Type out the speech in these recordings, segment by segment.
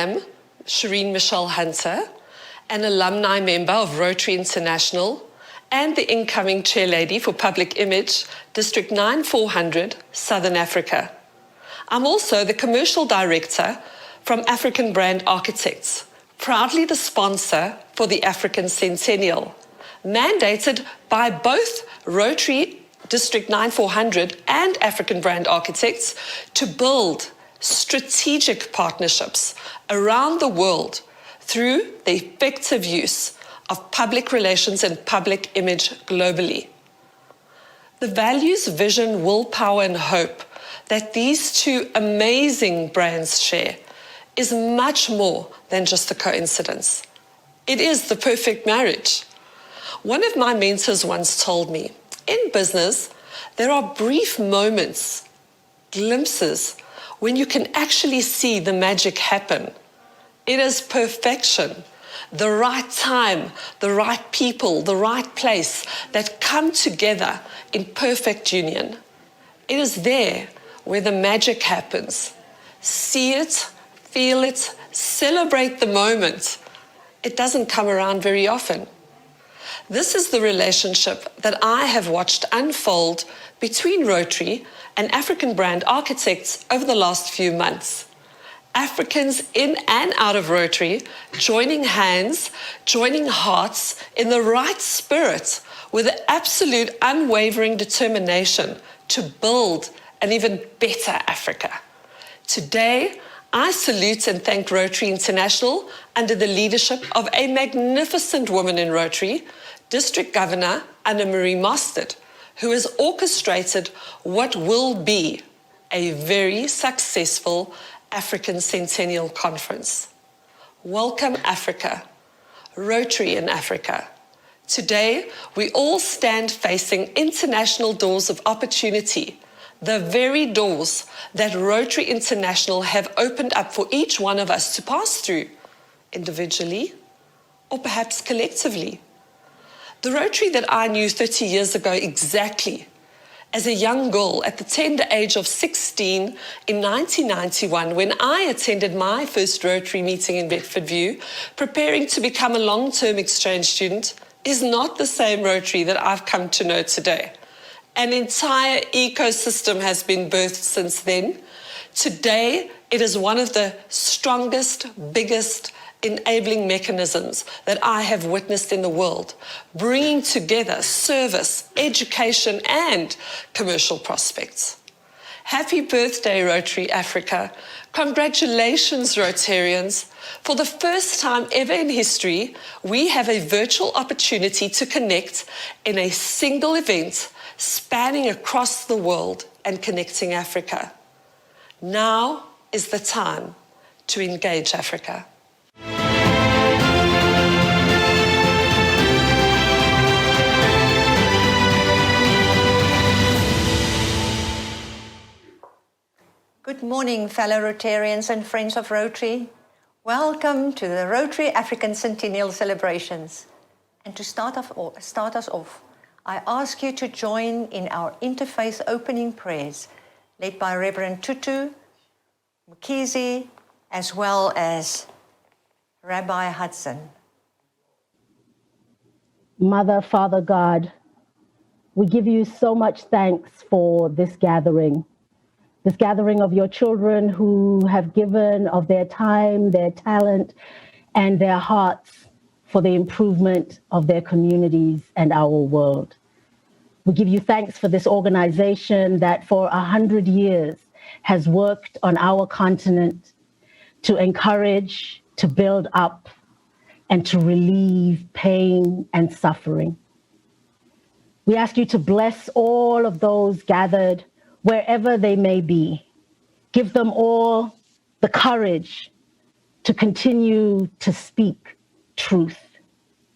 am Shireen Michelle Hunter, an alumni member of Rotary International and the incoming chairlady for Public Image, District 9400, Southern Africa. I'm also the commercial director from African Brand Architects, proudly the sponsor for the African Centennial, mandated by both Rotary District 9400 and African Brand Architects to build strategic partnerships around the world through the effective use of public relations and public image globally. The values, vision, willpower, and hope that these two amazing brands share is much more than just a coincidence. It is the perfect marriage. One of my mentors once told me, in business, there are brief moments, glimpses, when you can actually see the magic happen. It is perfection, the right time, the right people, the right place that come together in perfect union. It is there where the magic happens. See it, feel it, celebrate the moment. It doesn't come around very often. This is the relationship that I have watched unfold between Rotary and African Brand Architects over the last few months. Africans in and out of Rotary joining hands, joining hearts in the right spirit with an absolute unwavering determination to build an even better Africa. Today, I salute and thank Rotary International under the leadership of a magnificent woman in Rotary, District Governor Anna-Marie Mostert, who has orchestrated what will be a very successful African Centennial Conference. Welcome, Africa, Rotary in Africa. Today, we all stand facing international doors of opportunity, the very doors that Rotary International have opened up for each one of us to pass through, individually or perhaps collectively. The Rotary that I knew 30 years ago exactly, as a young girl at the tender age of 16 in 1991, when I attended my first Rotary meeting in Bedfordview, preparing to become a long-term exchange student, is not the same Rotary that I've come to know today. An entire ecosystem has been birthed since then. Today, it is one of the strongest, biggest enabling mechanisms that I have witnessed in the world, bringing together service, education, and commercial prospects. Happy birthday, Rotary Africa. Congratulations, Rotarians. For the first time ever in history, we have a virtual opportunity to connect in a single event spanning across the world and connecting Africa. Now is the time to engage Africa. Good morning, fellow Rotarians and friends of Rotary. Welcome to the Rotary African Centennial celebrations. And to start us off, I ask you to join in our interfaith opening prayers, led by Reverend Tutu Mkhize, as well as Rabbi Hudson. Mother, Father God, we give you so much thanks for this gathering of your children who have given of their time, their talent, and their hearts for the improvement of their communities and our world. We give you thanks for this organization that for 100 years has worked on our continent to encourage, to build up, and to relieve pain and suffering. We ask you to bless all of those gathered wherever they may be. Give them all the courage to continue to speak truth.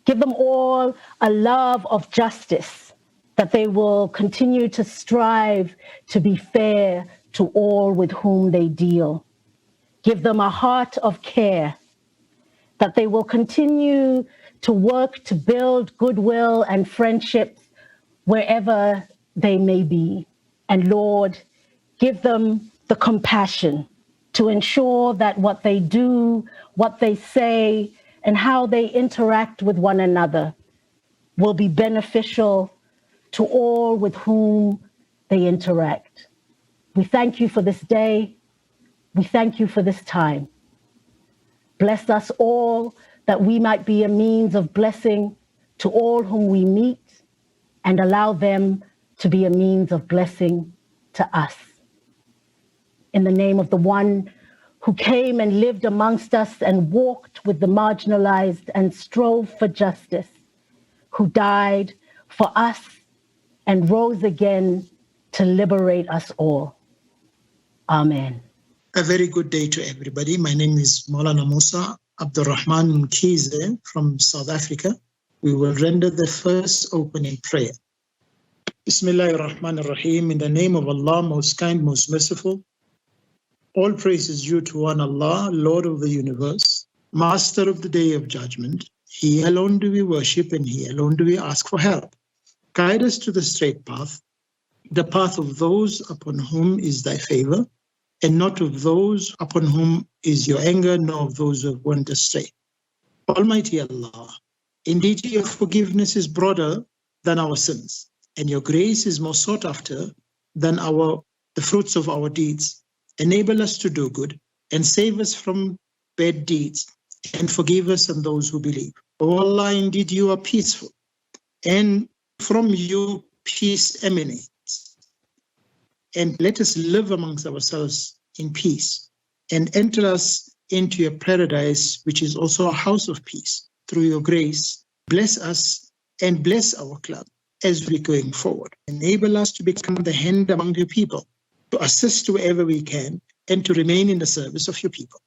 Give them all a love of justice, that they will continue to strive to be fair to all with whom they deal. Give them a heart of care, that they will continue to work to build goodwill and friendships wherever they may be. And Lord, give them the compassion to ensure that what they do, what they say, and how they interact with one another will be beneficial to all with whom they interact. We thank you for this day. We thank you for this time. Bless us all that we might be a means of blessing to all whom we meet, and allow them to be a means of blessing to us. In the name of the one who came and lived amongst us and walked with the marginalized and strove for justice, who died for us and rose again to liberate us all. Amen. A very good day to everybody. My name is Maulana Musa Abdurrahman Mkize from South Africa. We will render the first opening prayer. Bismillahir Rahmanir Rahim. In the name of Allah, most kind, most merciful. All praise is due to one Allah, Lord of the universe, Master of the day of judgment. He alone do we worship, and He alone do we ask for help. Guide us to the straight path, the path of those upon whom is thy favor, and not of those upon whom is your anger, nor of those who have went astray. Almighty Allah, indeed your forgiveness is broader than our sins, and your grace is more sought after than the fruits of our deeds. Enable us to do good, and save us from bad deeds, and forgive us and those who believe. O Allah, indeed you are peaceful, and from you peace emanates. And let us live amongst ourselves in peace, and enter us into your paradise, which is also a house of peace. Through your grace, bless us and bless our club as we're going forward. Enable us to become the hand among your people, to assist wherever we can, and to remain in the service of your people.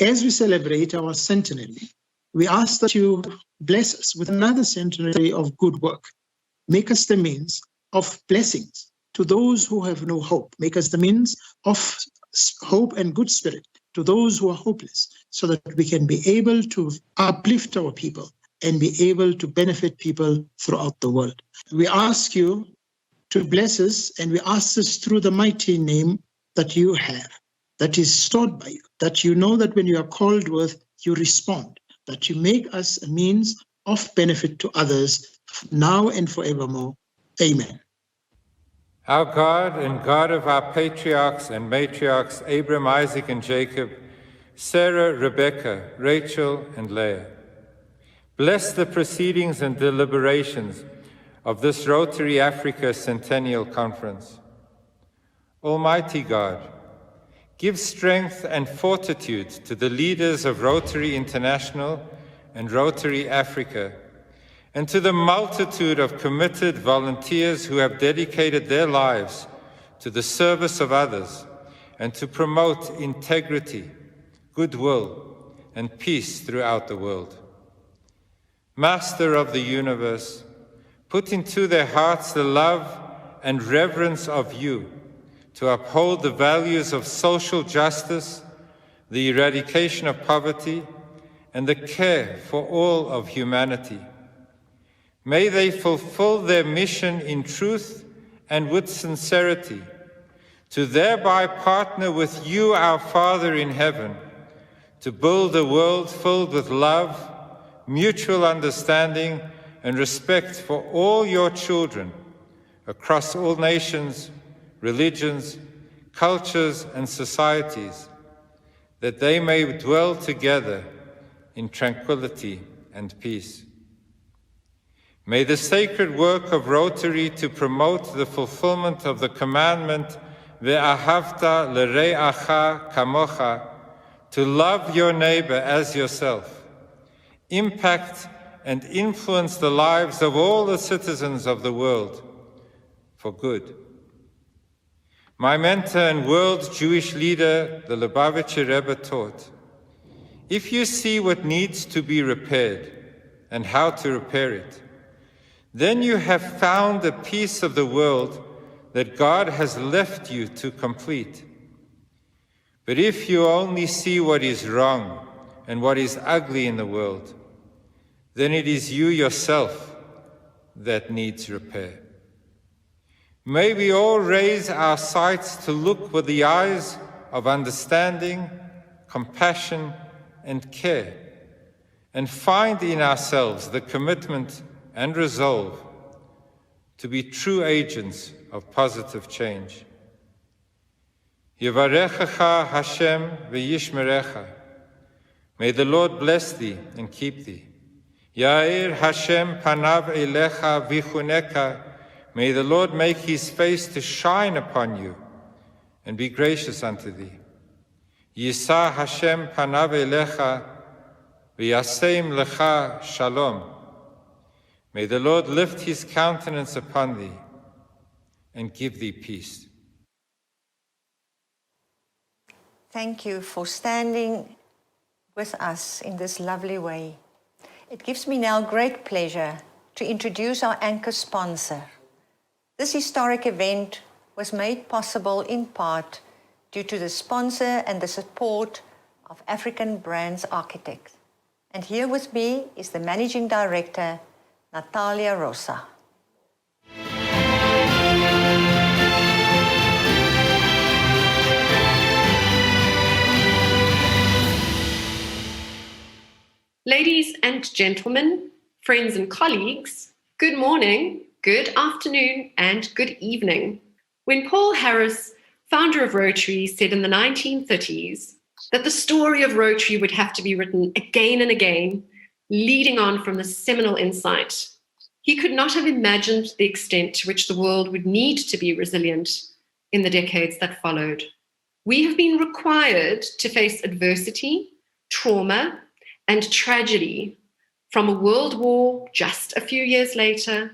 As we celebrate our centenary, we ask that you bless us with another centenary of good work. Make us the means of blessings to those who have no hope. Make us the means of hope and good spirit to those who are hopeless, so that we can be able to uplift our people and be able to benefit people throughout the world. We ask you to bless us, and we ask this through the mighty name that you have, that is stored by you, that you know that when you are called with, you respond, that you make us a means of benefit to others now and forevermore. Amen. Our God and God of our patriarchs and matriarchs, Abraham, Isaac, and Jacob, Sarah, Rebecca, Rachel, and Leah, bless the proceedings and deliberations of this Rotary Africa Centennial Conference. Almighty God, give strength and fortitude to the leaders of Rotary International and Rotary Africa, and to the multitude of committed volunteers who have dedicated their lives to the service of others and to promote integrity, goodwill, and peace throughout the world. Master of the universe, put into their hearts the love and reverence of you to uphold the values of social justice, the eradication of poverty, and the care for all of humanity. May they fulfill their mission in truth and with sincerity, to thereby partner with you, our Father in heaven, to build a world filled with love, mutual understanding, and respect for all your children across all nations, religions, cultures, and societies, that they may dwell together in tranquility and peace. May the sacred work of Rotary to promote the fulfillment of the commandment Ve'ahavta l're'acha kamocha, to love your neighbor as yourself, impact and influence the lives of all the citizens of the world for good. My mentor and world Jewish leader, the Lubavitcher Rebbe, taught, if you see what needs to be repaired and how to repair it, then you have found a piece of the world that God has left you to complete. But if you only see what is wrong and what is ugly in the world, then it is you yourself that needs repair. May we all raise our sights to look with the eyes of understanding, compassion, and care, and find in ourselves the commitment and resolve to be true agents of positive change. Yevarechecha Hashem v'yishmerecha. May the Lord bless thee and keep thee. Yair Hashem panav elecha v'chuneka. May the Lord make his face to shine upon you and be gracious unto thee. Yisa Hashem panav elecha v'yaseim lecha shalom. May the Lord lift his countenance upon thee and give thee peace. Thank you for standing with us in this lovely way. It gives me now great pleasure to introduce our anchor sponsor. This historic event was made possible in part due to the sponsor and the support of African Brands Architect. And here with me is the Managing Director, Natalia Rosa. Ladies and gentlemen, friends and colleagues, good morning, good afternoon, and good evening. When Paul Harris, founder of Rotary, said in the 1930s that the story of Rotary would have to be written again and again, leading on from the seminal insight, he could not have imagined the extent to which the world would need to be resilient in the decades that followed. We have been required to face adversity, trauma, and tragedy, from a world war just a few years later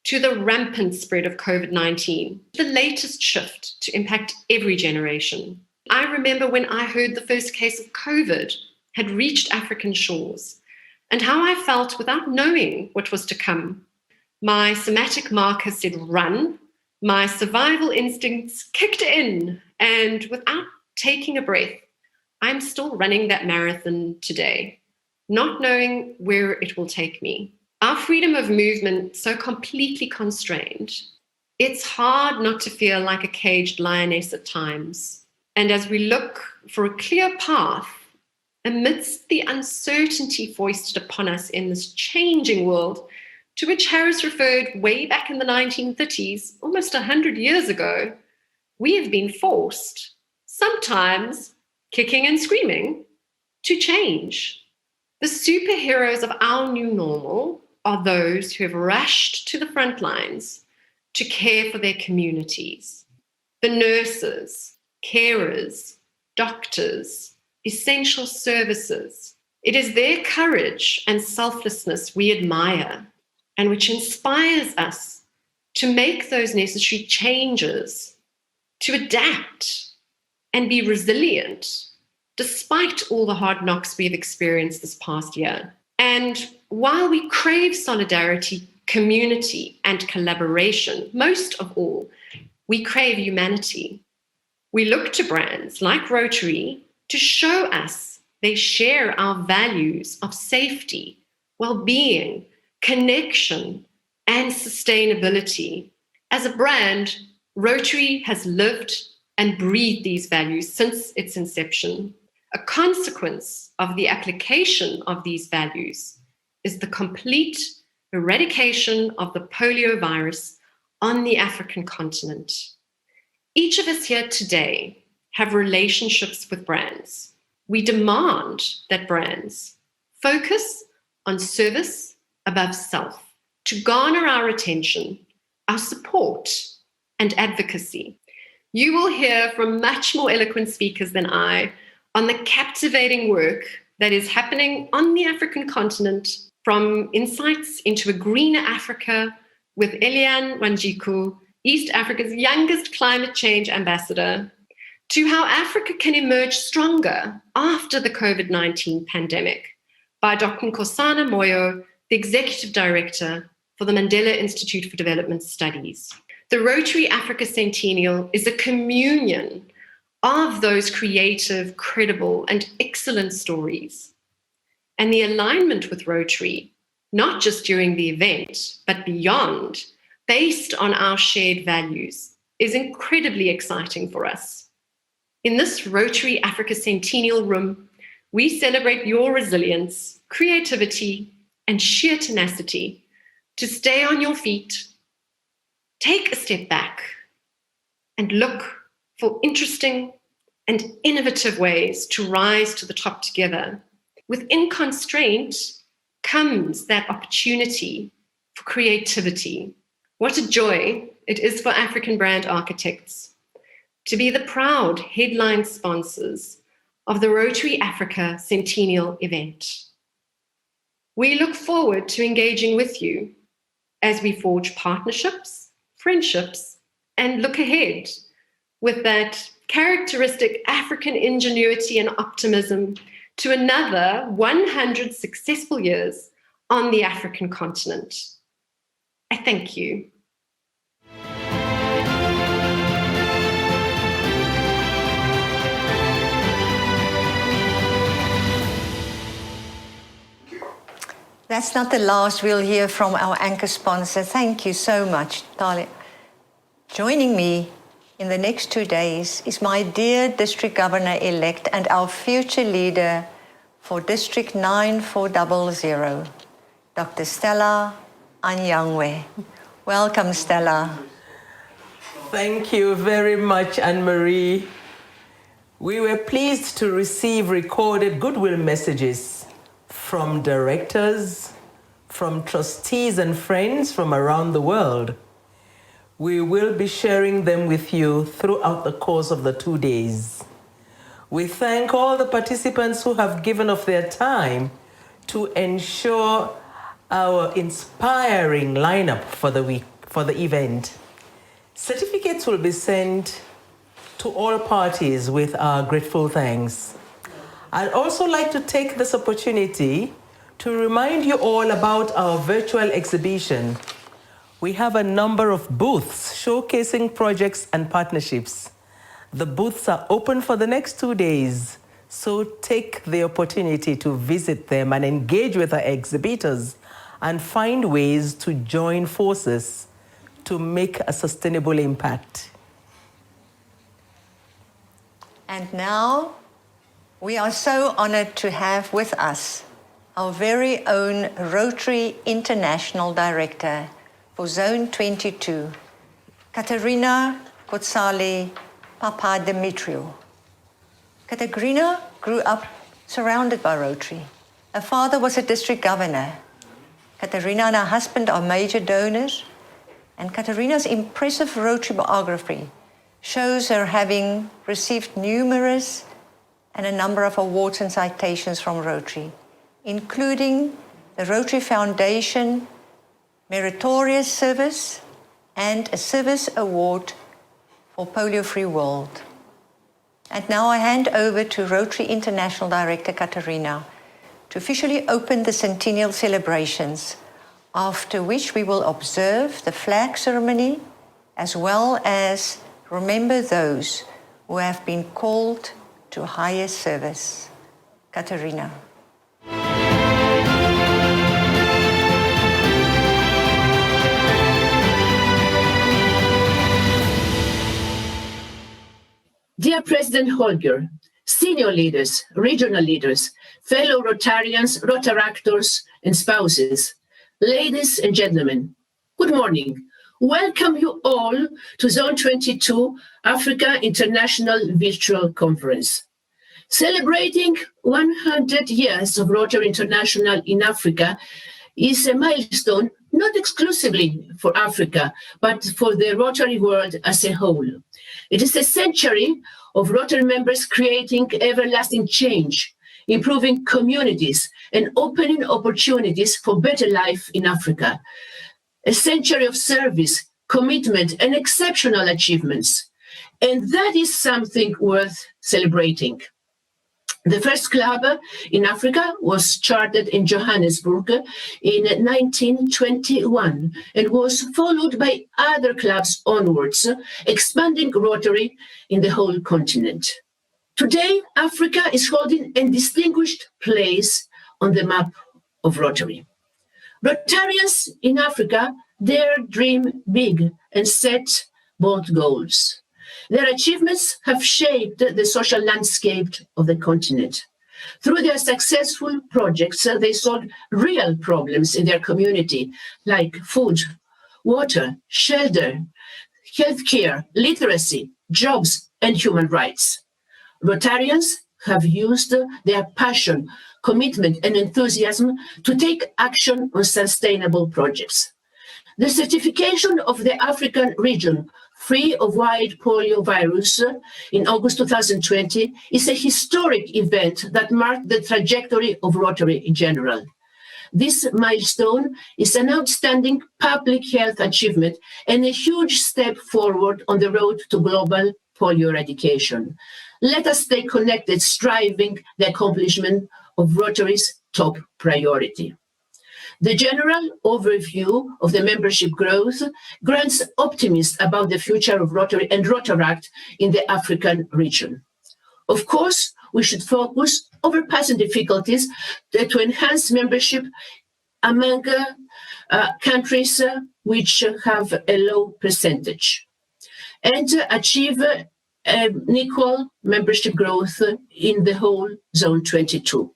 to the rampant spread of COVID-19, the latest shift to impact every generation. I remember when I heard the first case of COVID had reached African shores and how I felt without knowing what was to come. My somatic marker said run, my survival instincts kicked in, and without taking a breath, I'm still running that marathon today, not knowing where it will take me. Our freedom of movement so completely constrained, it's hard not to feel like a caged lioness at times. And as we look for a clear path amidst the uncertainty foisted upon us in this changing world, to which Harris referred way back in the 1930s, almost 100 years ago, we have been forced, sometimes kicking and screaming, to change. The superheroes of our new normal are those who have rushed to the front lines to care for their communities. The nurses, carers, doctors, essential services. It is their courage and selflessness we admire and which inspires us to make those necessary changes, to adapt and be resilient despite all the hard knocks we've experienced this past year. And while we crave solidarity, community, and collaboration, most of all, we crave humanity. We look to brands like Rotary to show us they share our values of safety, well-being, connection, and sustainability. As a brand, Rotary has lived and breathed these values since its inception. A consequence of the application of these values is the complete eradication of the polio virus on the African continent. Each of us here today have relationships with brands. We demand that brands focus on service above self to garner our attention, our support, and advocacy. You will hear from much more eloquent speakers than I on the captivating work that is happening on the African continent, from insights into a greener Africa with Eliane Wanjiku, East Africa's youngest climate change ambassador, to how Africa can emerge stronger after the COVID-19 pandemic by Dr. Nkosana Moyo, the Executive Director for the Mandela Institute for Development Studies. The Rotary Africa Centennial is a communion of those creative, credible, and excellent stories. And the alignment with Rotary, not just during the event, but beyond, based on our shared values, is incredibly exciting for us. In this Rotary Africa Centennial Room, we celebrate your resilience, creativity, and sheer tenacity to stay on your feet, take a step back, and look for interesting and innovative ways to rise to the top together. Within constraint comes that opportunity for creativity. What a joy it is for African brand architects to be the proud headline sponsors of the Rotary Africa Centennial event. We look forward to engaging with you as we forge partnerships, friendships, and look ahead with that characteristic African ingenuity and optimism to another 100 successful years on the African continent. I thank you. That's not the last we'll hear from our anchor sponsor. Thank you so much, Talia. Joining me in the next 2 days is my dear District Governor-elect and our future leader for District 9400, Dr. Stella Anyangwe. Welcome, Stella. Thank you very much, Anne-Marie. We were pleased to receive recorded goodwill messages from directors, from trustees and friends from around the world. We will be sharing them with you throughout the course of the 2 days. We thank all the participants who have given of their time to ensure our inspiring lineup for the event. Certificates will be sent to all parties with our grateful thanks. I'd also like to take this opportunity to remind you all about our virtual exhibition. We have a number of booths showcasing projects and partnerships. The booths are open for the next 2 days, so take the opportunity to visit them and engage with our exhibitors and find ways to join forces to make a sustainable impact. And now, we are so honored to have with us our very own Rotary International Director for Zone 22, Katerina Kotsali Papadimitriou. Katerina grew up surrounded by Rotary. Her father was a district governor. Katerina and her husband are major donors, and Katerina's impressive Rotary biography shows her having received numerous and a number of awards and citations from Rotary, including the Rotary Foundation Meritorious Service and a Service Award for Polio-Free World. And now I hand over to Rotary International Director Katerina to officially open the centennial celebrations, after which we will observe the flag ceremony as well as remember those who have been called to higher service. Katerina. Dear President Holger, senior leaders, regional leaders, fellow Rotarians, Rotaractors, and spouses, ladies and gentlemen, good morning. Welcome you all to Zone 22 Africa International Virtual Conference. Celebrating 100 years of Rotary International in Africa is a milestone not exclusively for Africa, but for the Rotary world as a whole. It is a century of Rotary members creating everlasting change, improving communities, and opening opportunities for better life in Africa. A century of service, commitment, and exceptional achievements. And that is something worth celebrating. The first club in Africa was chartered in Johannesburg in 1921 and was followed by other clubs onwards, expanding Rotary in the whole continent. Today, Africa is holding a distinguished place on the map of Rotary. Rotarians in Africa dare dream big and set bold goals. Their achievements have shaped the social landscape of the continent. Through their successful projects, they solved real problems in their community, like food, water, shelter, healthcare, literacy, jobs, and human rights. Rotarians have used their passion, commitment, and enthusiasm to take action on sustainable projects. The certification of the African region free of wild polio virus in August 2020 is a historic event that marked the trajectory of Rotary in general. This milestone is an outstanding public health achievement and a huge step forward on the road to global polio eradication. Let us stay connected, striving the accomplishment of Rotary's top priority. The general overview of the membership growth grants optimism about the future of Rotary and Rotaract in the African region. Of course, we should focus overpassing difficulties to enhance membership among countries which have a low percentage and achieve an equal membership growth in the whole Zone 22.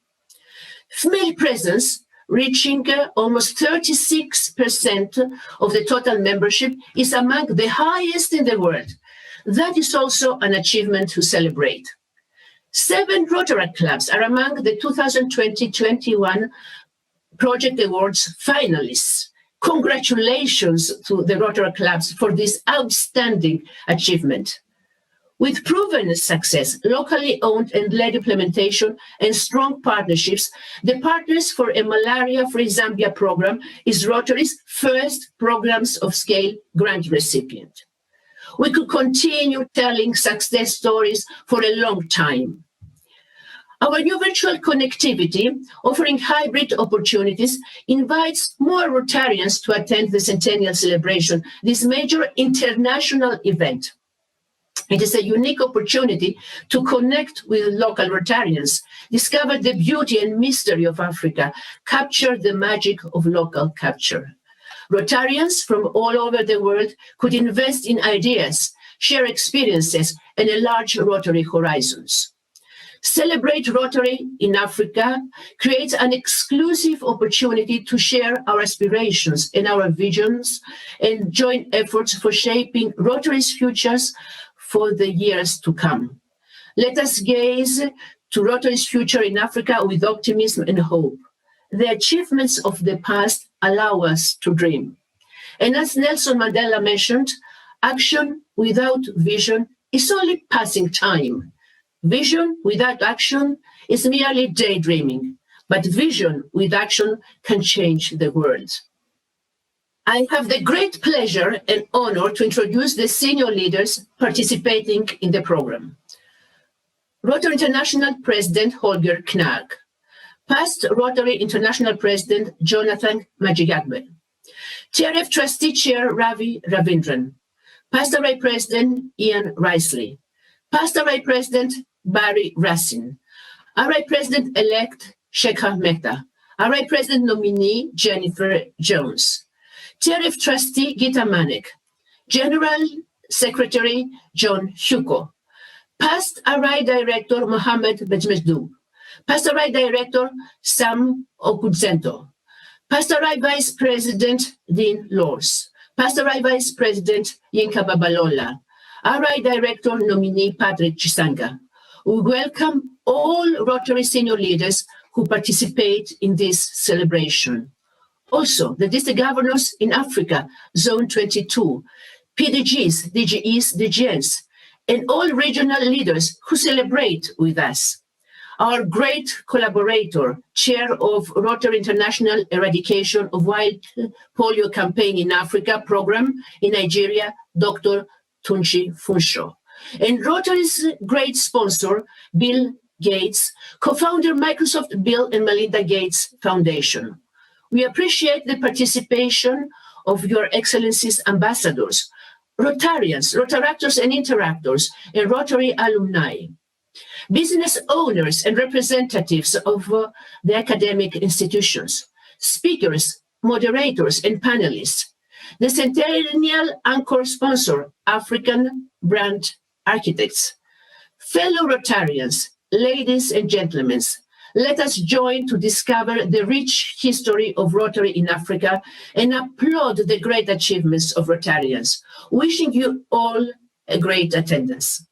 Female presence reaching almost 36% of the total membership is among the highest in the world. That is also an achievement to celebrate. 7 Rotaract clubs are among the 2020-21 Project Awards finalists. Congratulations to the Rotaract clubs for this outstanding achievement. With proven success, locally owned and led implementation, and strong partnerships, the Partners for a Malaria-Free Zambia program is Rotary's first programs of scale grant recipient. We could continue telling success stories for a long time. Our new virtual connectivity, offering hybrid opportunities, invites more Rotarians to attend the Centennial Celebration, this major international event. It is a unique opportunity to connect with local Rotarians, discover the beauty and mystery of Africa, capture the magic of local culture. Rotarians from all over the world could invest in ideas, share experiences, and enlarge Rotary horizons. Celebrate Rotary in Africa creates an exclusive opportunity to share our aspirations and our visions and join efforts for shaping Rotary's futures for the years to come. Let us gaze to Rotary's future in Africa with optimism and hope. The achievements of the past allow us to dream. And as Nelson Mandela mentioned, action without vision is only passing time. Vision without action is merely daydreaming, but vision with action can change the world. I have the great pleasure and honor to introduce the senior leaders participating in the program. Rotary International President Holger Knag, past Rotary International President Jonathan Majigagbe, TRF Trustee Chair Ravi Ravindran, past RI President Ian Risley, past RI President Barry Racine, RI President-elect Shekhar Mehta, RI President nominee Jennifer Jones, TRF Trustee Gita Manek, General Secretary John Huko, past RI Director Mohammed Bejmesdu, past RI Director Sam Okudzento, past RI Vice President Dean Lors, past RI Vice President Yinka Babalola, RI Director nominee Patrick Chisanga. We welcome all Rotary senior leaders who participate in this celebration. Also, the district governors in Africa, Zone 22, PDGs, DGEs, DGNs, and all regional leaders who celebrate with us. Our great collaborator, chair of Rotary International Eradication of Wild Polio Campaign in Africa program in Nigeria, Dr. Tunji Funsho. And Rotary's great sponsor, Bill Gates, co-founder Microsoft Bill and Melinda Gates Foundation. We appreciate the participation of Your Excellencies ambassadors, Rotarians, Rotaractors and Interactors, and Rotary alumni, business owners and representatives of the academic institutions, speakers, moderators, and panelists, the Centennial Anchor sponsor, African Brand architects. Fellow Rotarians, ladies and gentlemen, let us join to discover the rich history of Rotary in Africa and applaud the great achievements of Rotarians. Wishing you all a great attendance.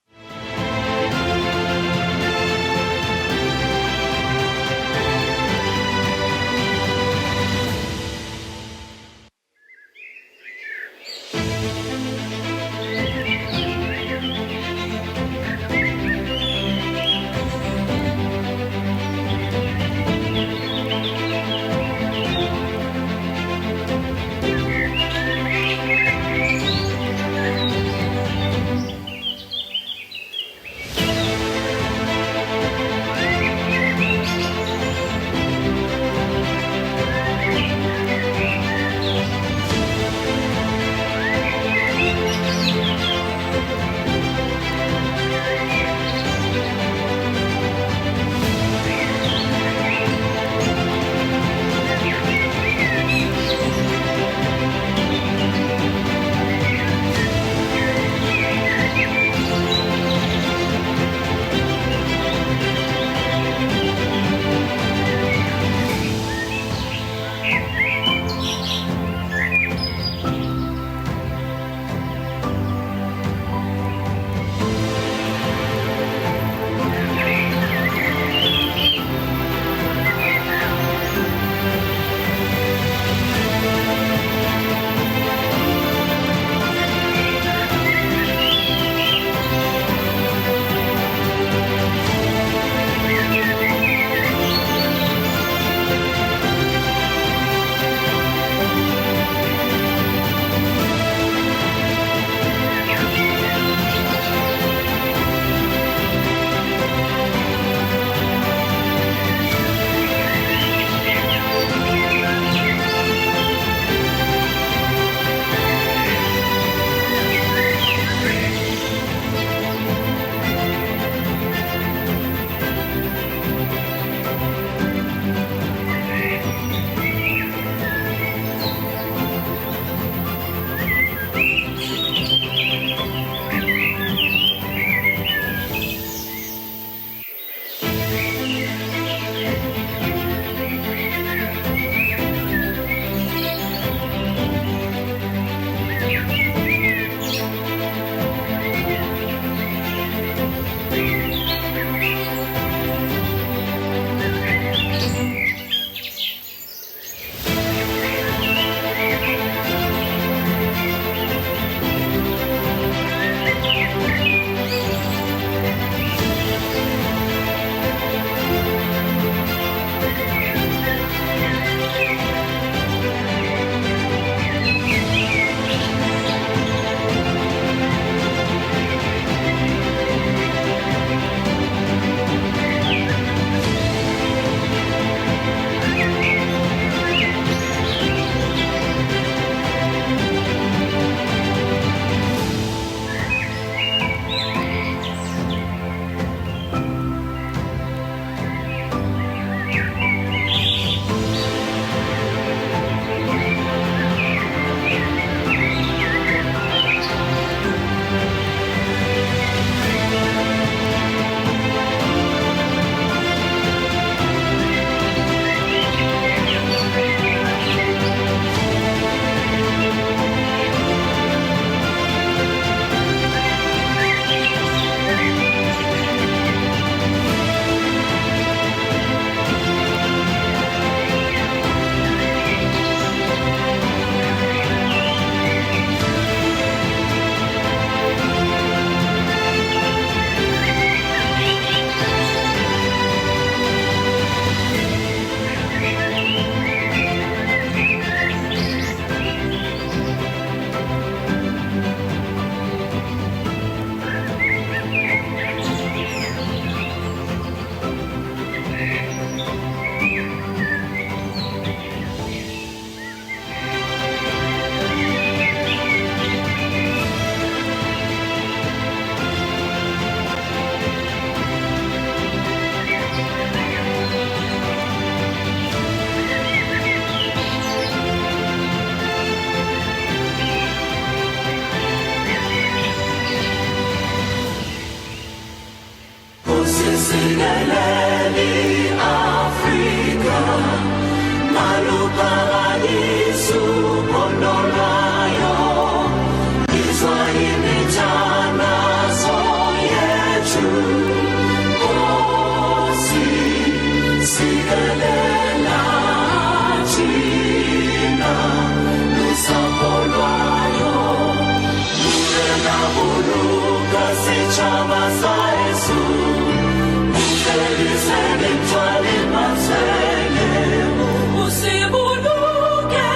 Usibuluke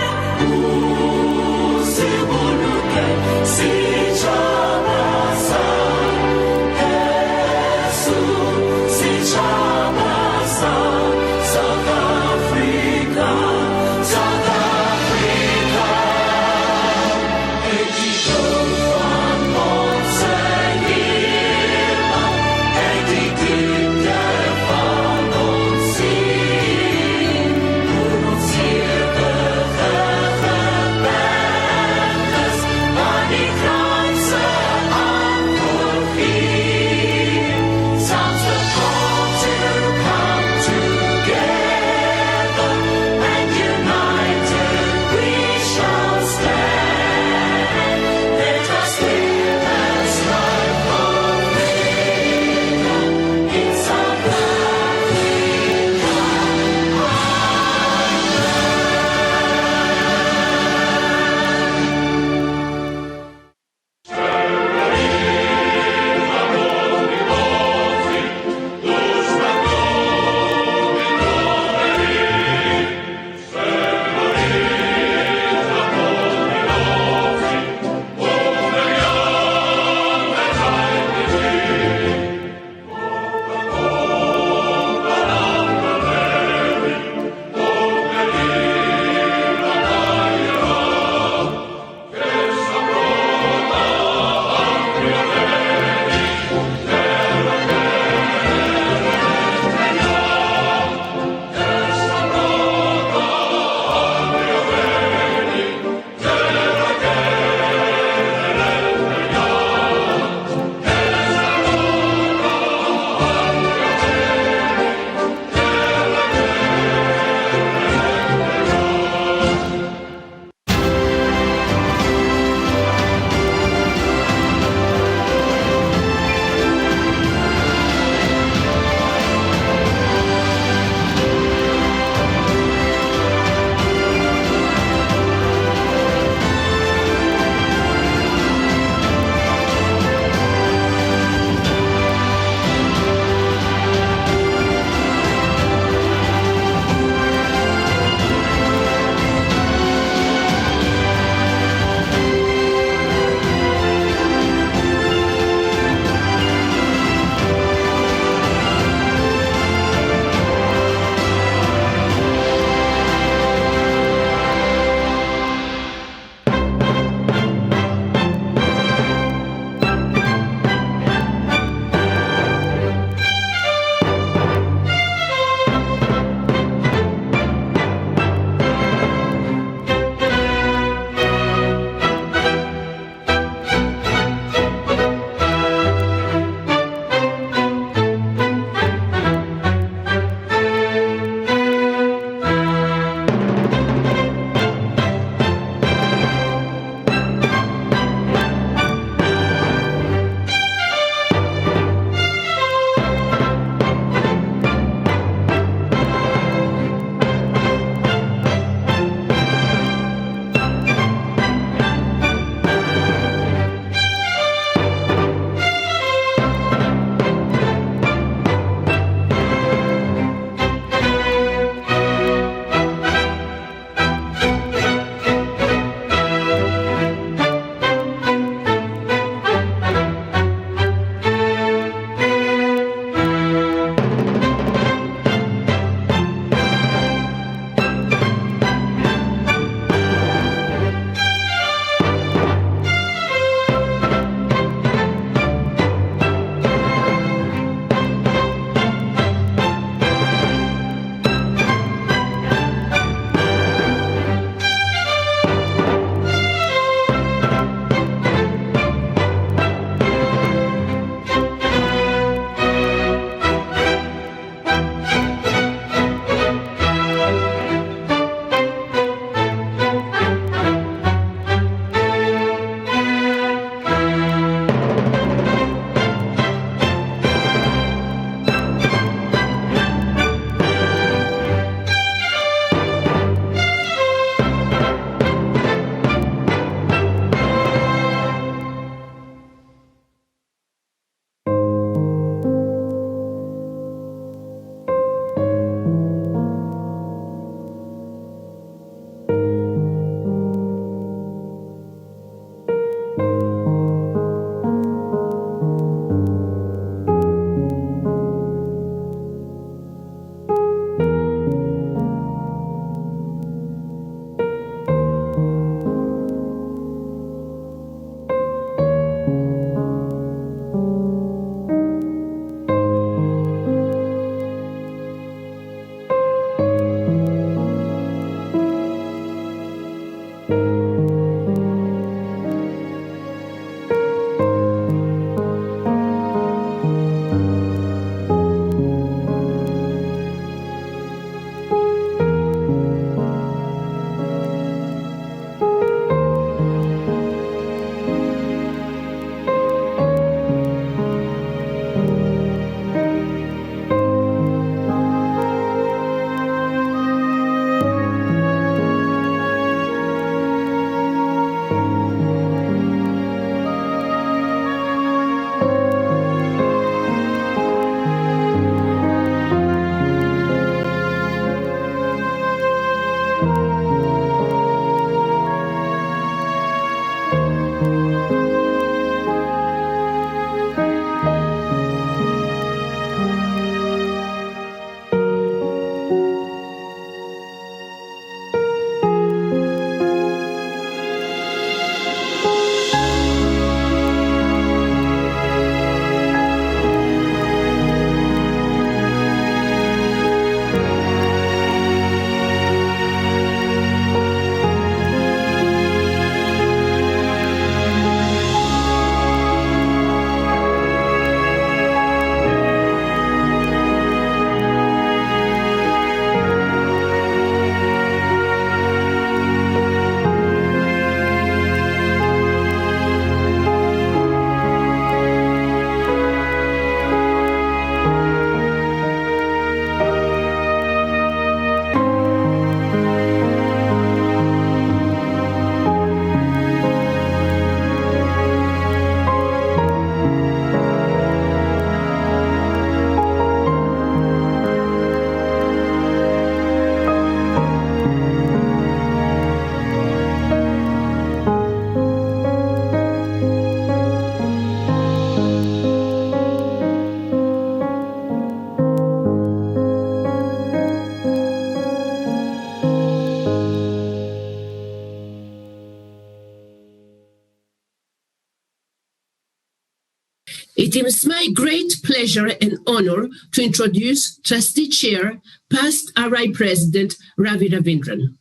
It is my great pleasure and honor to introduce Trustee Chair, past RI President Ravi Ravindran.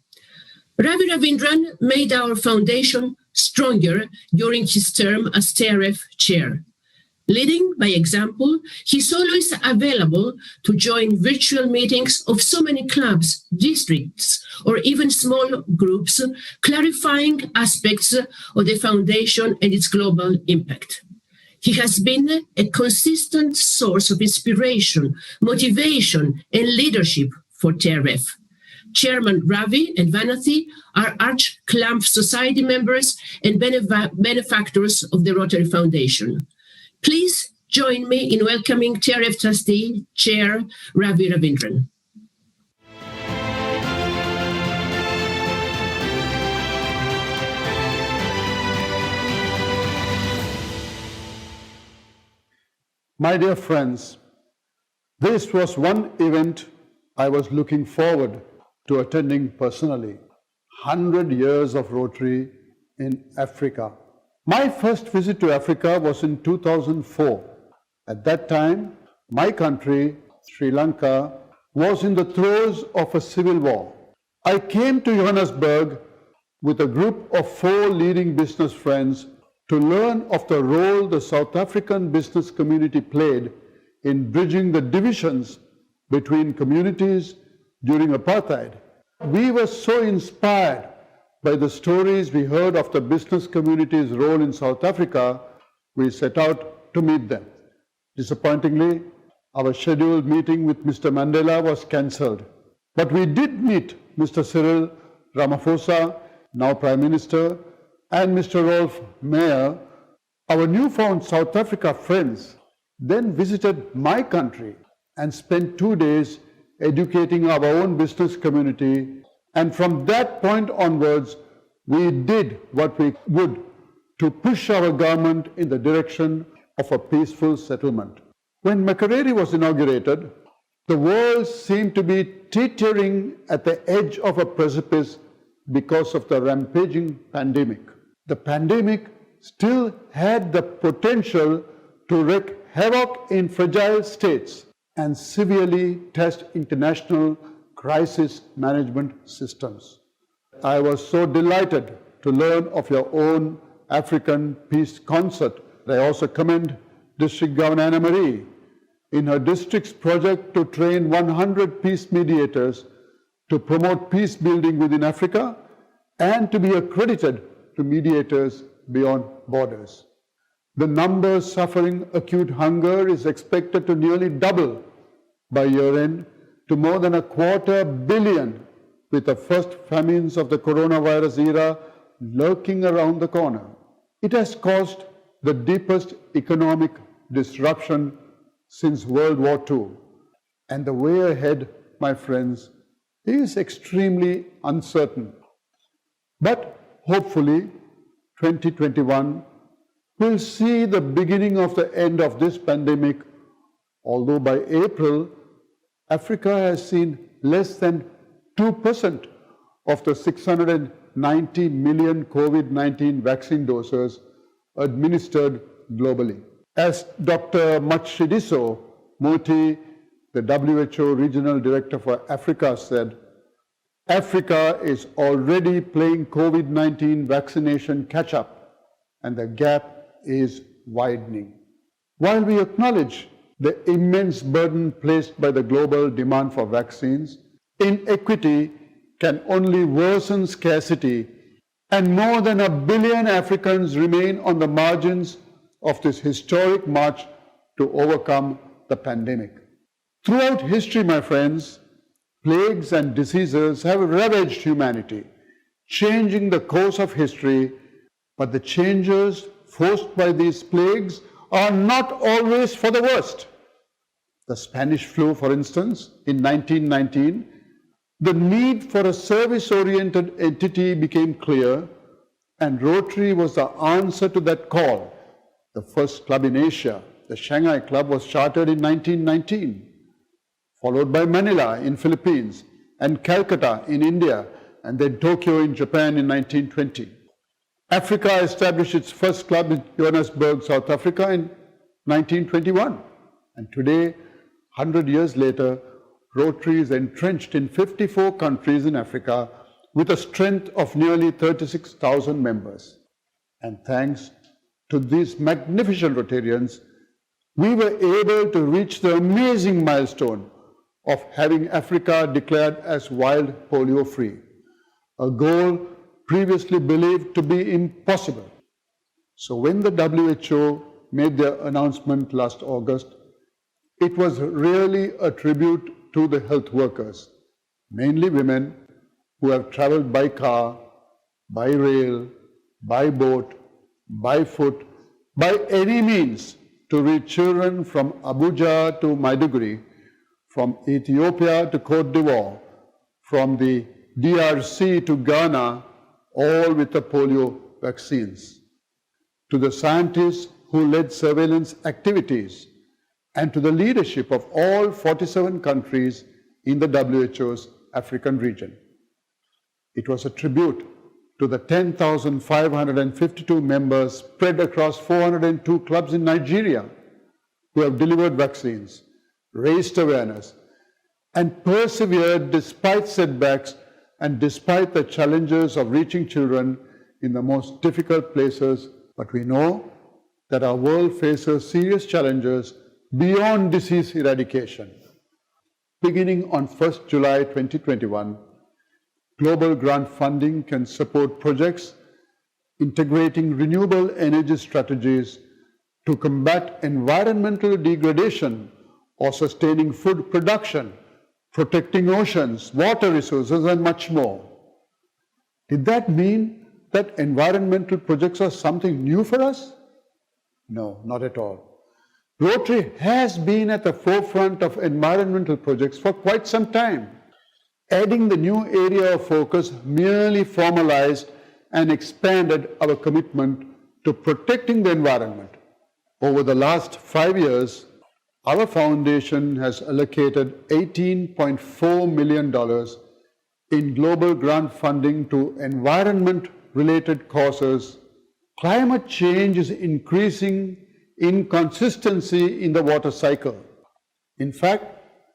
Ravi Ravindran made our foundation stronger during his term as TRF Chair. Leading by example, he's always available to join virtual meetings of so many clubs, districts, or even small groups, clarifying aspects of the foundation and its global impact. He has been a consistent source of inspiration, motivation, and leadership for TRF. Chairman Ravi and Vanathy are Arch Clamp Society members and benefactors of the Rotary Foundation. Please join me in welcoming TRF Trustee Chair Ravi Ravindran. My dear friends, this was one event I was looking forward to attending personally. 100 years of Rotary in Africa. My first visit to Africa was in 2004. At that time, my country, Sri Lanka, was in the throes of a civil war. I came to Johannesburg with a group of 4 leading business friends to learn of the role the South African business community played in bridging the divisions between communities during apartheid. We were so inspired by the stories we heard of the business community's role in South Africa, we set out to meet them. Disappointingly, our scheduled meeting with Mr. Mandela was cancelled. But we did meet Mr. Cyril Ramaphosa, now Prime Minister, and Mr. Rolf Meyer. Our newfound South Africa friends then visited my country and spent 2 days educating our own business community. And from that point onwards, we did what we would to push our government in the direction of a peaceful settlement. When Makerere was inaugurated, the world seemed to be teetering at the edge of a precipice because of the rampaging pandemic. The pandemic still had the potential to wreak havoc in fragile states and severely test international crisis management systems. I was so delighted to learn of your own African Peace Concert. I also commend District Governor Anna Marie in her district's project to train 100 peace mediators to promote peace building within Africa and to be accredited to mediators beyond borders. The number suffering acute hunger is expected to nearly double by year-end to more than 250 million, with the first famines of the coronavirus era lurking around the corner. It has caused the deepest economic disruption since World War II. And the way ahead, my friends, is extremely uncertain. But hopefully, 2021 will see the beginning of the end of this pandemic, although by April, Africa has seen less than 2% of the 690 million COVID-19 vaccine doses administered globally. As Dr. Matshidiso Moeti, the WHO Regional Director for Africa, said, Africa is already playing COVID-19 vaccination catch-up, and the gap is widening. While we acknowledge the immense burden placed by the global demand for vaccines, inequity can only worsen scarcity, and more than 1 billion Africans remain on the margins of this historic march to overcome the pandemic. Throughout history, my friends, plagues and diseases have ravaged humanity, changing the course of history, but the changes forced by these plagues are not always for the worst. The Spanish flu, for instance, in 1919, the need for a service-oriented entity became clear, and Rotary was the answer to that call. The first club in Asia, the Shanghai Club, was chartered in 1919, followed by Manila in Philippines, and Calcutta in India, and then Tokyo in Japan in 1920. Africa established its first club in Johannesburg, South Africa in 1921. And today, 100 years later, Rotary is entrenched in 54 countries in Africa with a strength of nearly 36,000 members. And thanks to these magnificent Rotarians, we were able to reach the amazing milestone of having Africa declared as wild polio free, a goal previously believed to be impossible. So when the WHO made their announcement last August, it was really a tribute to the health workers, mainly women who have traveled by car, by rail, by boat, by foot, by any means to reach children from Abuja to Maiduguri, from Ethiopia to Cote d'Ivoire, from the DRC to Ghana, all with the polio vaccines. To the scientists who led surveillance activities, and to the leadership of all 47 countries in the WHO's African region. It was a tribute to the 10,552 members spread across 402 clubs in Nigeria who have delivered vaccines, raised awareness, and persevered despite setbacks and despite the challenges of reaching children in the most difficult places. But we know that our world faces serious challenges beyond disease eradication. Beginning on 1st July 2021, global grant funding can support projects integrating renewable energy strategies to combat environmental degradation or sustaining food production, protecting oceans, water resources, and much more. Did that mean that environmental projects are something new for us? No, not at all. Rotary has been at the forefront of environmental projects for quite some time. Adding the new area of focus merely formalized and expanded our commitment to protecting the environment. Over the last 5 years, our foundation has allocated $18.4 million in global grant funding to environment-related causes. Climate change is increasing inconsistency in the water cycle. In fact,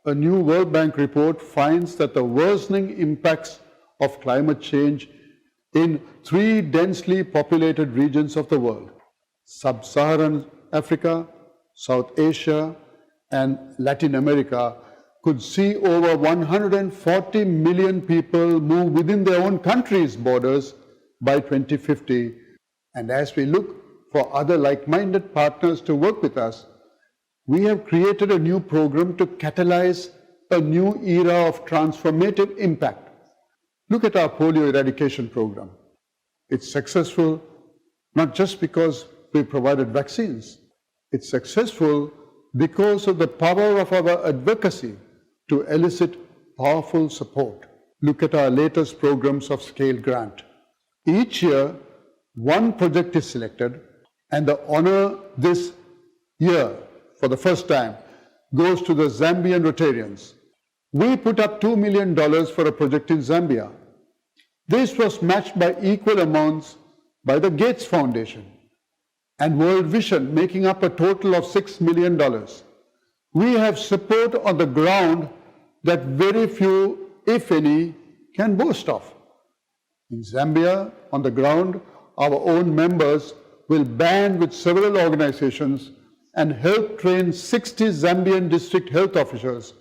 a new World Bank report finds that the worsening impacts of climate change in 3 densely populated regions of the world: Sub-Saharan Africa, South Asia, and Latin America could see over 140 million people move within their own countries' borders by 2050. And as we look for other like-minded partners to work with us, we have created a new program to catalyze a new era of transformative impact. Look at our polio eradication program. It's successful not just because we provided vaccines. It's successful because of the power of our advocacy to elicit powerful support. Look at our latest programs of scale grant. Each year, one project is selected, and the honor this year, for the first time, goes to the Zambian Rotarians. We put up $2 million for a project in Zambia. This was matched by equal amounts by the Gates Foundation and World Vision, making up a total of $6 million. We have support on the ground that very few, if any, can boast of. In Zambia, on the ground, our own members will band with several organizations and help train 60 Zambian district health officers,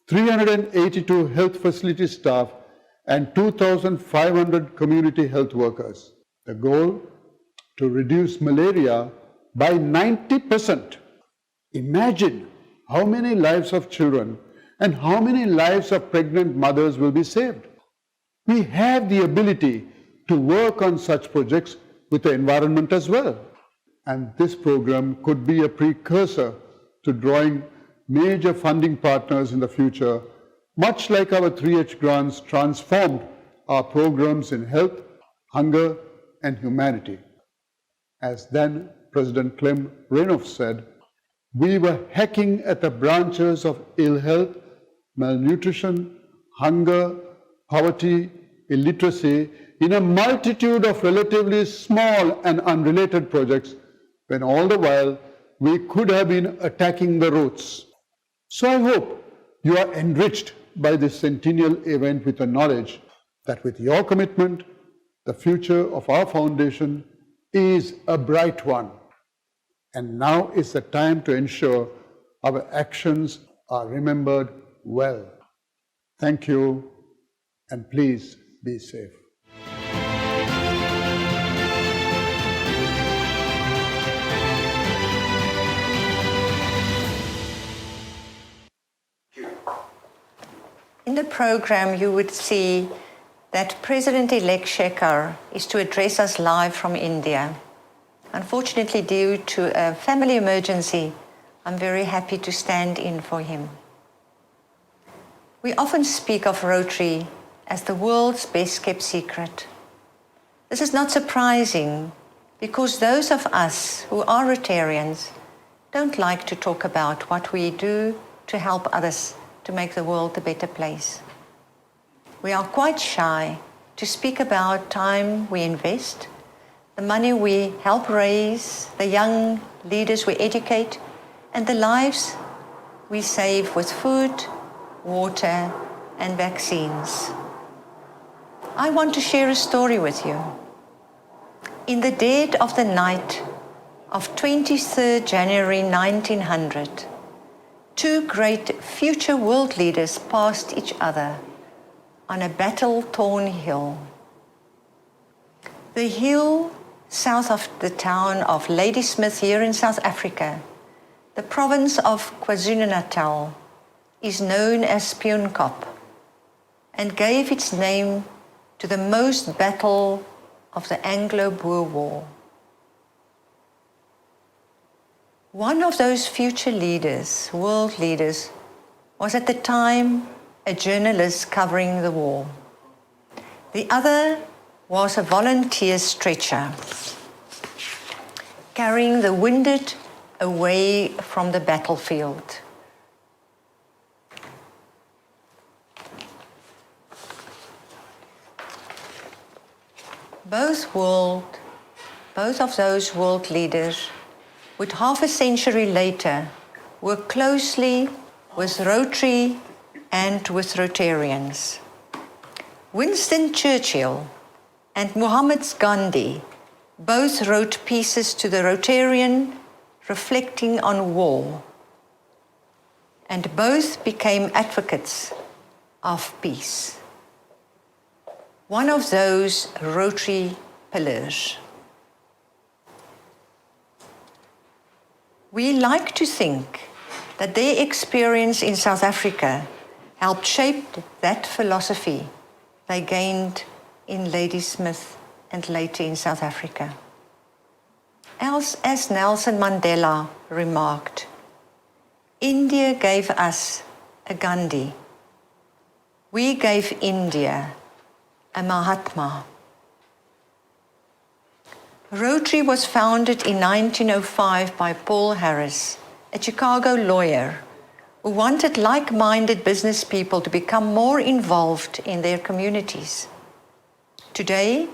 382 health facility staff, and 2,500 community health workers. The goal? To reduce malaria by 90%. Imagine how many lives of children and how many lives of pregnant mothers will be saved. We have the ability to work on such projects with the environment as well. And this program could be a precursor to drawing major funding partners in the future, much like our 3H grants transformed our programs in health, hunger, and humanity. As then President Clem Renouf said, we were hacking at the branches of ill health, malnutrition, hunger, poverty, illiteracy in a multitude of relatively small and unrelated projects, when all the while we could have been attacking the roots. So I hope you are enriched by this centennial event with the knowledge that with your commitment, the future of our foundation is a bright one. And now is the time to ensure our actions are remembered well. Thank you, and please be safe. In the program, you would see that President-elect Shekhar is to address us live from India. Unfortunately, due to a family emergency, I'm very happy to stand in for him. We often speak of Rotary as the world's best-kept secret. This is not surprising because those of us who are Rotarians don't like to talk about what we do to help others to make the world a better place. We are quite shy to speak about time we invest, the money we help raise, the young leaders we educate, and the lives we save with food, water, and vaccines. I want to share a story with you. In the dead of the night of 23rd January 1900, two great future world leaders passed each other on a battle-torn hill. The hill south of the town of Ladysmith here in South Africa, the province of KwaZulu-Natal, is known as Spionkop and gave its name to the most battle of the Anglo-Boer War. One of those future leaders, world leaders, was at the time a journalist covering the war. The other was a volunteer stretcher, carrying the wounded away from the battlefield. Both of those world leaders would half a century later work closely with Rotary and with Rotarians. Winston Churchill and Muhammad Gandhi both wrote pieces to the Rotarian reflecting on war, and both became advocates of peace. One of those Rotary pillars. We like to think that their experience in South Africa helped shape that philosophy they gained in Ladysmith and later in South Africa. As Nelson Mandela remarked, India gave us a Gandhi. We gave India a Mahatma. Rotary was founded in 1905 by Paul Harris, a Chicago lawyer who wanted like-minded business people to become more involved in their communities. Today,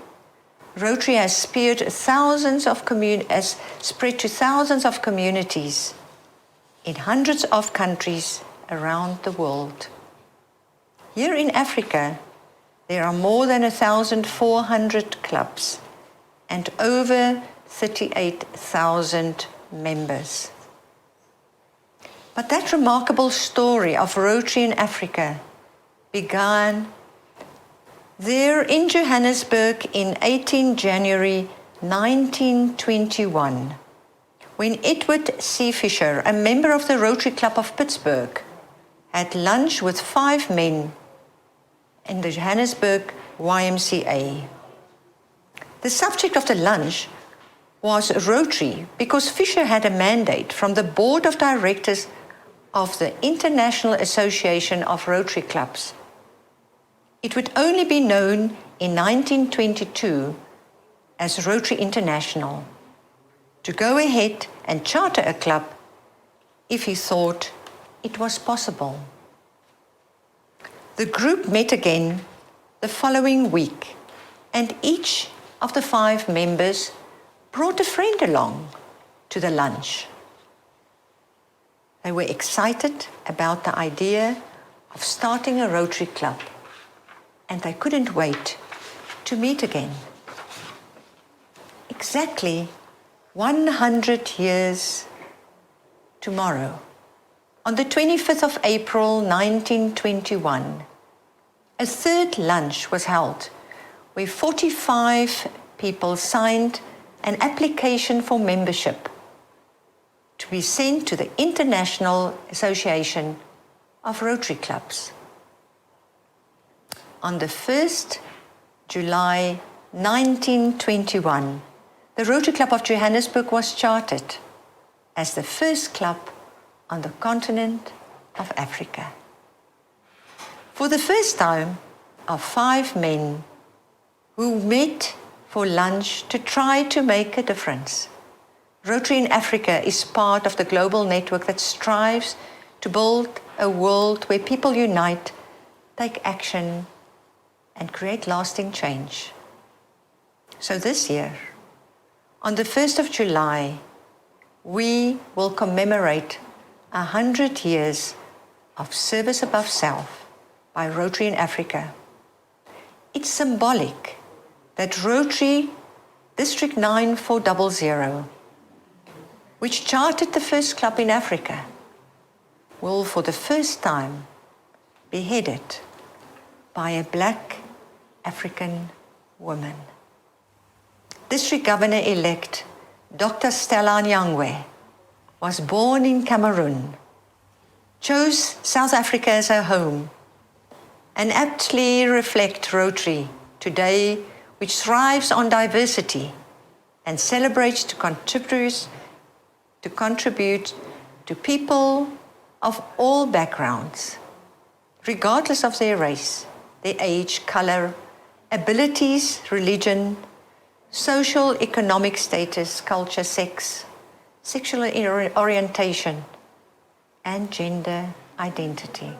Rotary has spread to thousands of communities in hundreds of countries around the world. Here in Africa, there are more than 1,400 clubs and over 38,000 members. But that remarkable story of Rotary in Africa began there in Johannesburg in 18 January 1921, when Edward C. Fisher, a member of the Rotary Club of Pittsburgh, had lunch with 5 men in the Johannesburg YMCA. The subject of the lunch was Rotary because Fisher had a mandate from the board of directors of the International Association of Rotary Clubs. It would only be known in 1922 as Rotary International to go ahead and charter a club if he thought it was possible. The group met again the following week, and each of the 5 members brought a friend along to the lunch. They were excited about the idea of starting a Rotary Club, and they couldn't wait to meet again. Exactly 100 years tomorrow, on the 25th of April 1921, a third lunch was held where 45 people signed an application for membership to be sent to the International Association of Rotary Clubs. On the 1st July 1921, the Rotary Club of Johannesburg was chartered as the first club on the continent of Africa. For the first time, our 5 men who met for lunch to try to make a difference. Rotary in Africa is part of the global network that strives to build a world where people unite, take action, and create lasting change. So this year, on the 1st of July, we will commemorate 100 years of service above self by Rotary in Africa. It's symbolic that Rotary District 9400, which chartered the first club in Africa, will for the first time be headed by a Black African woman. District Governor-elect Dr. Stella Nyangwe was born in Cameroon, chose South Africa as her home, and aptly reflect Rotary today, which thrives on diversity and celebrates to contribute to people of all backgrounds, regardless of their race, their age, color, abilities, religion, social, economic status, culture, sex, sexual orientation, and gender identity.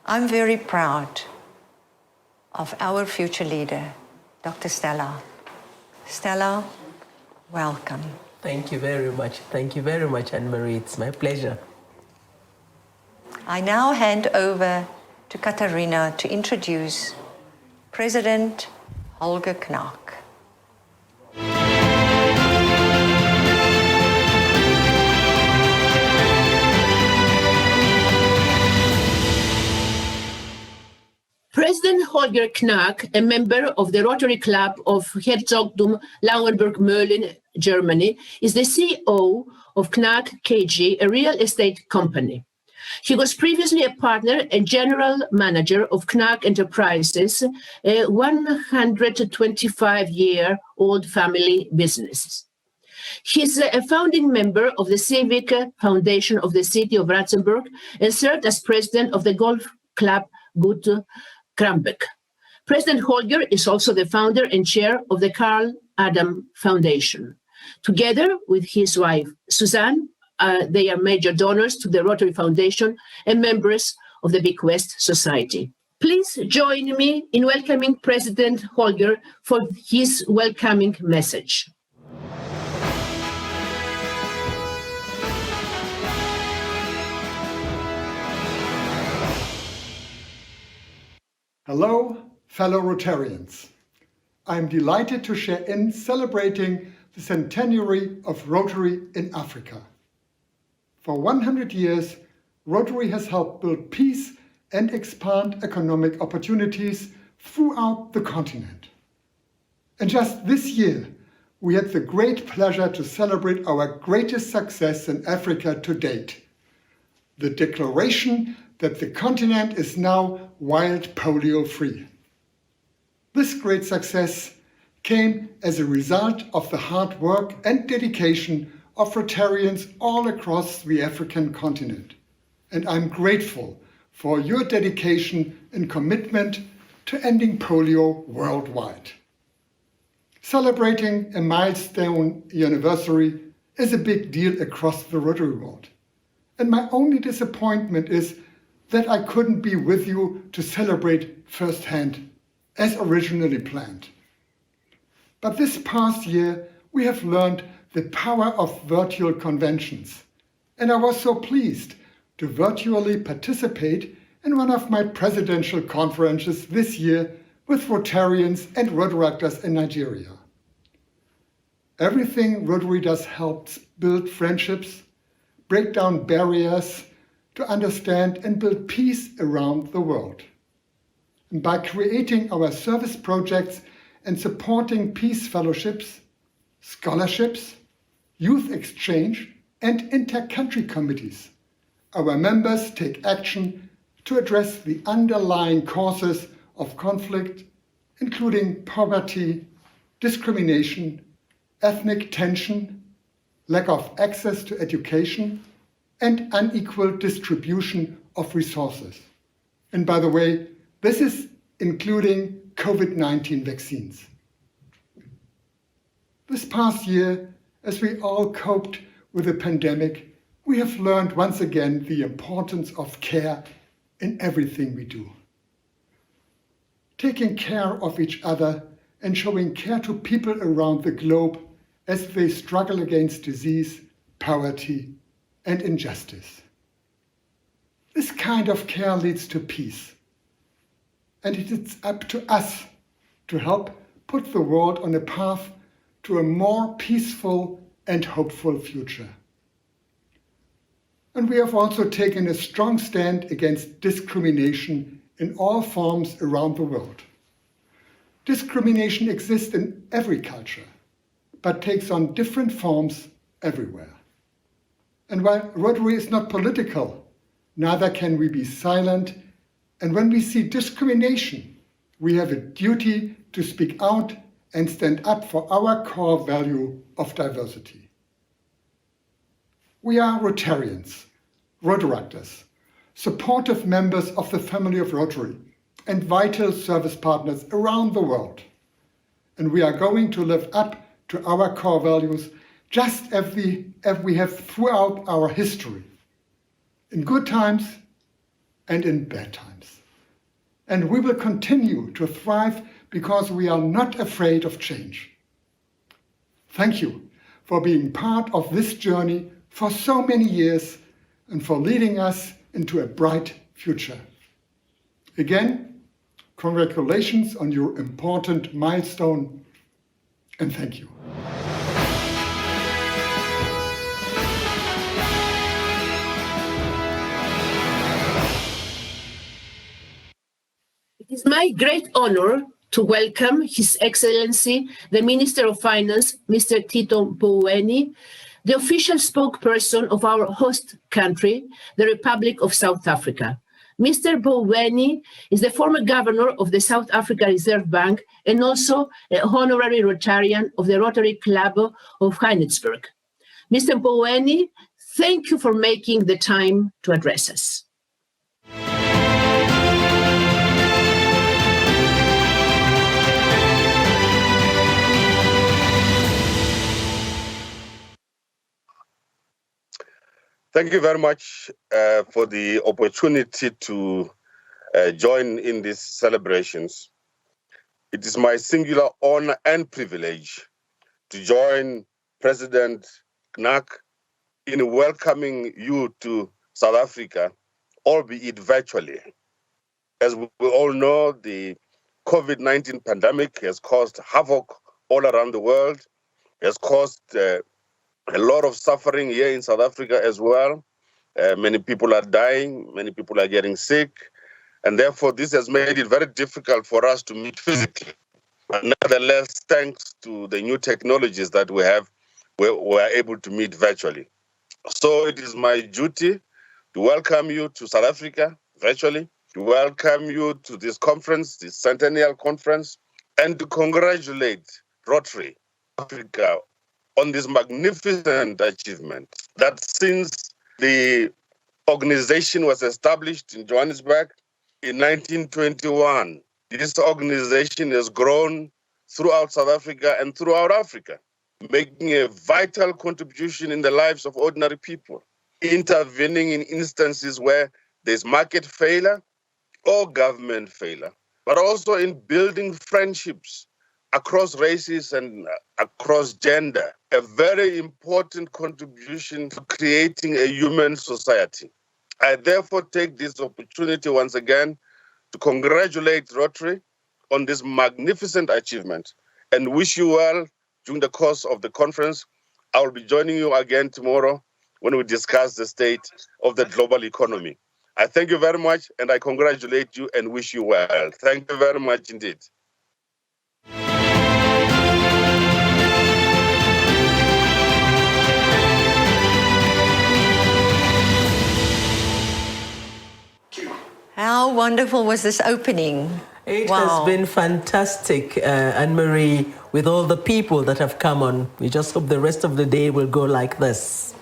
I'm very proud of our future leader, Dr. Stella. Stella, welcome. Thank you very much. Thank you very much, Anne-Marie. It's my pleasure. I now hand over to Katarina to introduce President Holger Knaak. President Holger Knaak, a member of the Rotary Club of Herzogtum Lauenburg-Mölln, Germany, is the CEO of Knaak KG, a real estate company. He was previously a partner and general manager of Knaak Enterprises, a 125-year-old family business. He's a founding member of the Civic Foundation of the city of Ratzenburg and served as president of the golf club Gut Krambeck. President Holger is also the founder and chair of the Carl Adam Foundation. Together with his wife, Suzanne, they are major donors to the Rotary Foundation and members of the Big West Society. Please join me in welcoming President Holger for his welcoming message. Hello, fellow Rotarians. I'm delighted to share in celebrating the centenary of Rotary in Africa. For 100 years, Rotary has helped build peace and expand economic opportunities throughout the continent. And just this year, we had the great pleasure to celebrate our greatest success in Africa to date, the declaration that the continent is now wild polio free. This great success came as a result of the hard work and dedication of Rotarians all across the African continent. And I'm grateful for your dedication and commitment to ending polio worldwide. Celebrating a milestone anniversary is a big deal across the Rotary world. And my only disappointment is that I couldn't be with you to celebrate firsthand as originally planned. But this past year, we have learned the power of virtual conventions and I was so pleased to virtually participate in one of my presidential conferences this year with Rotarians and Rotaractors in Nigeria. Everything Rotary does helps build friendships, break down barriers to understand and build peace around the world. And by creating our service projects and supporting peace fellowships, scholarships, youth exchange, and inter-country committees, our members take action to address the underlying causes of conflict, including poverty, discrimination, ethnic tension, lack of access to education, and unequal distribution of resources. And by the way, this is including COVID-19 vaccines. This past year, as we all coped with the pandemic, we have learned once again the importance of care in everything we do. Taking care of each other and showing care to people around the globe as they struggle against disease, poverty, and injustice. This kind of care leads to peace, and it is up to us to help put the world on a path to a more peaceful and hopeful future. And we have also taken a strong stand against discrimination in all forms around the world. Discrimination exists in every culture, but takes on different forms everywhere. And while Rotary is not political, neither can we be silent. And when we see discrimination, we have a duty to speak out and stand up for our core value of diversity. We are Rotarians, Rotaractors, supportive members of the family of Rotary, and vital service partners around the world. And we are going to live up to our core values just as we have throughout our history, in good times and in bad times. And we will continue to thrive because we are not afraid of change. Thank you for being part of this journey for so many years and for leading us into a bright future. Again, congratulations on your important milestone, and thank you. It is my great honor to welcome His Excellency, the Minister of Finance, Mr. Tito Mboweni, the official spokesperson of our host country, the Republic of South Africa. Mr. Mboweni is the former governor of the South Africa Reserve Bank and also an honorary Rotarian of the Rotary Club of Johannesburg. Mr. Mboweni, thank you for making the time to address us. Thank you very much for the opportunity to join in these celebrations. It is my singular honor and privilege to join President Knack in welcoming you to South Africa, albeit virtually. As we all know, the COVID-19 pandemic has caused havoc all around the world, has caused a lot of suffering here in South Africa as well. Many people are dying, many people are getting sick, and therefore this has made it very difficult for us to meet physically. But nevertheless, thanks to the new technologies that we have, we are able to meet virtually. So it is my duty to welcome you to South Africa virtually, to welcome you to this conference, this Centennial Conference, and to congratulate Rotary Africa on this magnificent achievement that since the organization was established in Johannesburg in 1921, this organization has grown throughout South Africa and throughout Africa, making a vital contribution in the lives of ordinary people, intervening in instances where there's market failure or government failure, but also in building friendships across races and across gender a very important contribution to creating a human society. I therefore take this opportunity once again to congratulate Rotary on this magnificent achievement and wish you well during the course of the conference. I will be joining you again tomorrow when we discuss the state of the global economy. I thank you very much and I congratulate you and wish you well. Thank you very much indeed. How wonderful was this opening? It Wow. has been fantastic, Anne-Marie, with all the people that have come on. We just hope the rest of the day will go like this.